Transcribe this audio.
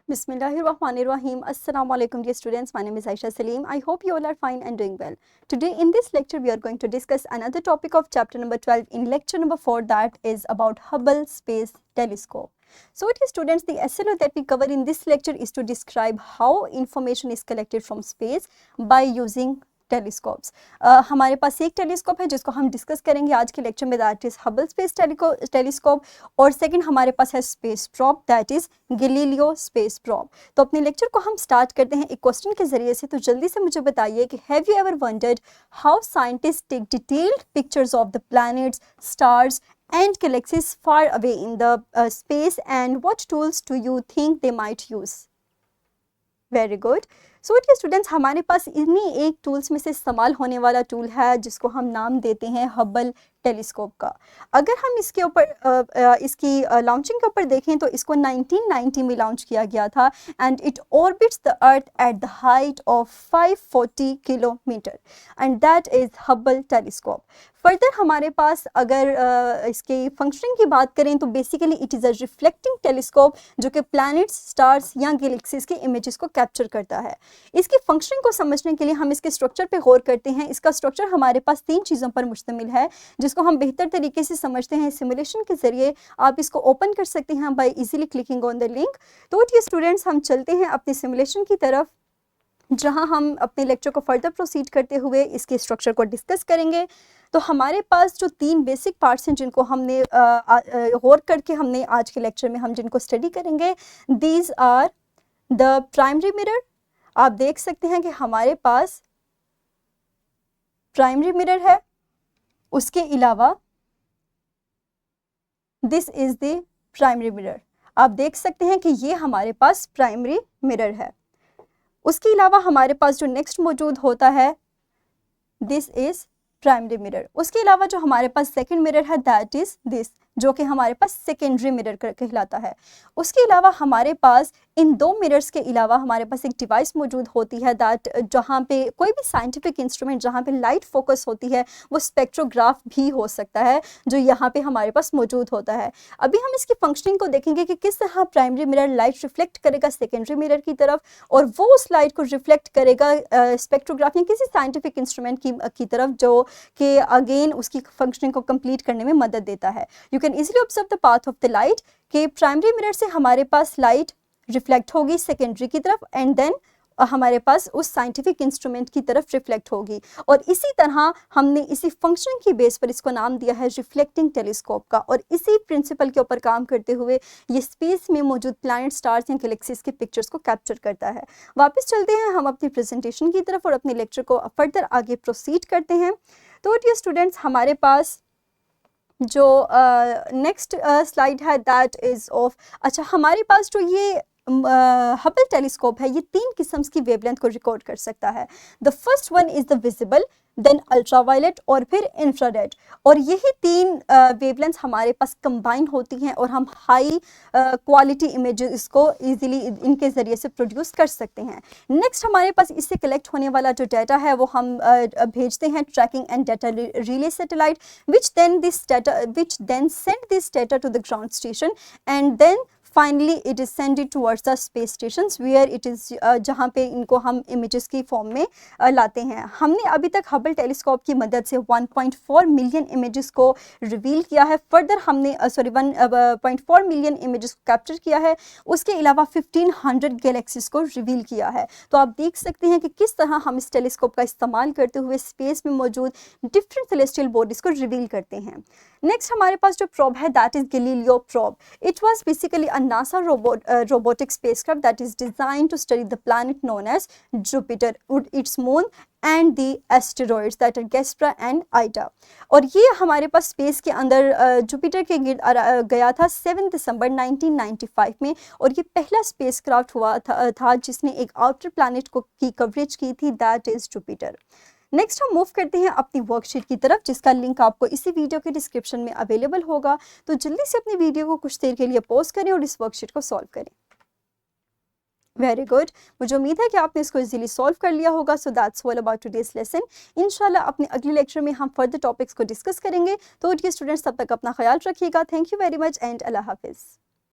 Bismillahirrahmanirrahim. Assalamu alaikum dear students. My name is Aisha Salim. I hope you all are fine and doing well. Today in this lecture we are going to discuss another topic of chapter number 12 in lecture number 4, that is about Hubble Space Telescope. So dear students, the SLO that we cover in this lecture is to describe how information is collected from space by using telescopes. हमारे पास एक telescope है जिसको हम discuss करेंगे आज के lecture में, that is Hubble space telescope, और सेकंड हमारे पास है space probe, that is Galileo space probe. तो अपने लेक्चर को हम स्टार्ट करते हैं एक क्वेश्चन के जरिए से. तो जल्दी से मुझे बताइए कि have you ever wondered how scientist take detailed pictures of the planets, stars and galaxies far away in the space, and what tools do you think they might use? Very good. So dear students, हमारे पास इन्हीं एक tools में से इस्तेमाल होने वाला tool है जिसको हम नाम देते हैं हबल टेलीस्कोप का. अगर हम इसके ऊपर इसकी लॉन्चिंग के ऊपर देखें तो इसको 1990 में लॉन्च किया गया था, and it orbits the earth at the height of 540 kilometre, and that is Hubble telescope. Further हमारे पास अगर इसके फंक्शनिंग की बात करें तो basically it is a reflecting telescope जो कि प्लैनेट्स, स्टार्स या गैलेक्सीज के इमेजेस को कैप्चर करता है. इसकी फंक्शनिंग को समझने के लिए हम इसके स्ट्रक्चर पे गौर करते हैं. इसका स्ट्रक्चर हमारे पास 3 चीज़ों पर मुश्तमिल है जिसको हम बेहतर तरीके से समझते हैं सिमुलेशन के ज़रिए. आप इसको ओपन कर सकते हैं by easily clicking on the link. तो ये स्टूडेंट्स, हम चलते हैं अपने सिमुलेशन की तरफ जहां हम अपने लेक्चर को फर्दर प्रोसीड करते हुए इसके स्ट्रक्चर को डिस्कस करेंगे. तो हमारे पास जो 3 बेसिक पार्ट्स हैं जिनको हमने गौर करके हमने आज के लेक्चर में हम जिनको स्टडी करेंगे, these are the primary mirror. आप देख सकते हैं कि हमारे पास प्राइमरी मिरर है. उसके अलावा this is the primary mirror. आप देख सकते हैं कि ये हमारे पास प्राइमरी मिरर है. उसके अलावा हमारे पास जो नेक्स्ट मौजूद होता है, दिस इज प्राइमरी मिरर. उसके अलावा जो हमारे पास सेकंड मिरर है, दैट इज दिस, जो कि हमारे पास सेकेंडरी मिरर कहलाता है. उसके अलावा हमारे पास इन 2 मिरर्स के अलावा हमारे पास एक डिवाइस मौजूद होती है, दैट जहाँ पे कोई भी साइंटिफिक इंस्ट्रूमेंट जहाँ पे लाइट फोकस होती है वो स्पेक्ट्रोग्राफ भी हो सकता है, जो यहाँ पे हमारे पास मौजूद होता है. अभी हम इसकी फंक्शनिंग को देखेंगे कि किस तरह प्राइमरी मिरर लाइट रिफ्लेक्ट करेगा सेकेंडरी मिरर की तरफ, और वो उस लाइट को रिफ्लेक्ट करेगा स्पेक्ट्रोग्राफ या किसी साइंटिफिक इंस्ट्रूमेंट की तरफ, जो कि अगेन उसकी फंक्शनिंग को कंप्लीट करने में मदद देता है. You can easily observe the path of the light कि प्राइमरी मिरर से हमारे पास लाइट रिफ्लेक्ट होगी सेकेंडरी की तरफ, एंड देन हमारे पास उस साइंटिफिक इंस्ट्रूमेंट की तरफ रिफ्लेक्ट होगी. और इसी तरह हमने इसी फंक्शन की बेस पर इसको नाम दिया है रिफ्लेक्टिंग टेलीस्कोप का, और इसी प्रिंसिपल के ऊपर काम करते हुए ये स्पेस में मौजूद प्लैनेट, स्टार्स या गैलेक्सीज के पिक्चर्स को कैप्चर करता है. वापस चलते हैं हम अपनी प्रेजेंटेशन की तरफ और अपने लेक्चर को फर्दर आगे प्रोसीड करते हैं. तो डियर स्टूडेंट्स, हमारे पास जो नेक्स्ट स्लाइड है दैट इज़ ऑफ, अच्छा हमारे पास जो ये हबल टेलीस्कोप है ये 3 किस्म की वेवलेंथ को रिकॉर्ड कर सकता है. The first one is the visible, then ultraviolet और फिर इंफ्रारेड. और यही 3 वेवलेंथ हमारे पास कंबाइन होती हैं और हम हाई क्वालिटी इमेजेस को इजीली इनके ज़रिए से प्रोड्यूस कर सकते हैं. नेक्स्ट हमारे पास इससे कलेक्ट होने वाला जो डाटा है वो हम भेजते हैं tracking and data relay satellite, which then send this data to the ground station, and then finally it is send it towards the space station where it is, जहाँ पे इनको हम इमेजेस की फॉर्म में लाते हैं. हमने अभी तक हबल टेलीस्कोप की मदद से 1.4 मिलियन इमेजेस को रिवील किया है. फर्दर हमने 1.4 मिलियन इमेजेस को कैप्चर किया है. उसके अलावा 1500 गैलेक्सीज को रिवील किया है. तो आप देख सकते हैं कि किस तरह हम इस टेलीस्कोप का इस्तेमाल करते हुए स्पेस में मौजूद डिफरेंट सेलेस्टियल बॉडीज़ को रिवील करते हैं. नेक्स्ट हमारे पास जो प्रोब है that is Galileo probe. It was basically a NASA robotic spacecraft that is designed to study the planet known as Jupiter, its moon and the asteroids that are Gaspra and Ida. और ये हमारे पास space के अंदर Jupiter के गिर्द गया था 7 दिसंबर 1995 में, और ये पहला स्पेसक्राफ्ट हुआ था जिसने एक आउटर प्लैनेट की कवरेज की थी, दैट इज़ जुपिटर. नेक्स्ट हम मूव करते हैं अपनी वर्कशीट की तरफ जिसका लिंक आपको इसी वीडियो के डिस्क्रिप्शन में अवेलेबल होगा. तो जल्दी से अपनी वीडियो को कुछ देर के लिए पॉज करें और इस वर्कशीट को सॉल्व करें. वेरी गुड, मुझे उम्मीद है कि आपने इसको इजीली सॉल्व कर लिया होगा. So that's all about today's lesson. इंशाल्लाह अपने अगले लेक्चर में हम फर्दर टॉपिक्स को डिस्कस करेंगे. तो डियर स्टूडेंट्स, तब तक अपना ख्याल रखिएगा. Thank you very much and अल्लाह हाफिज़.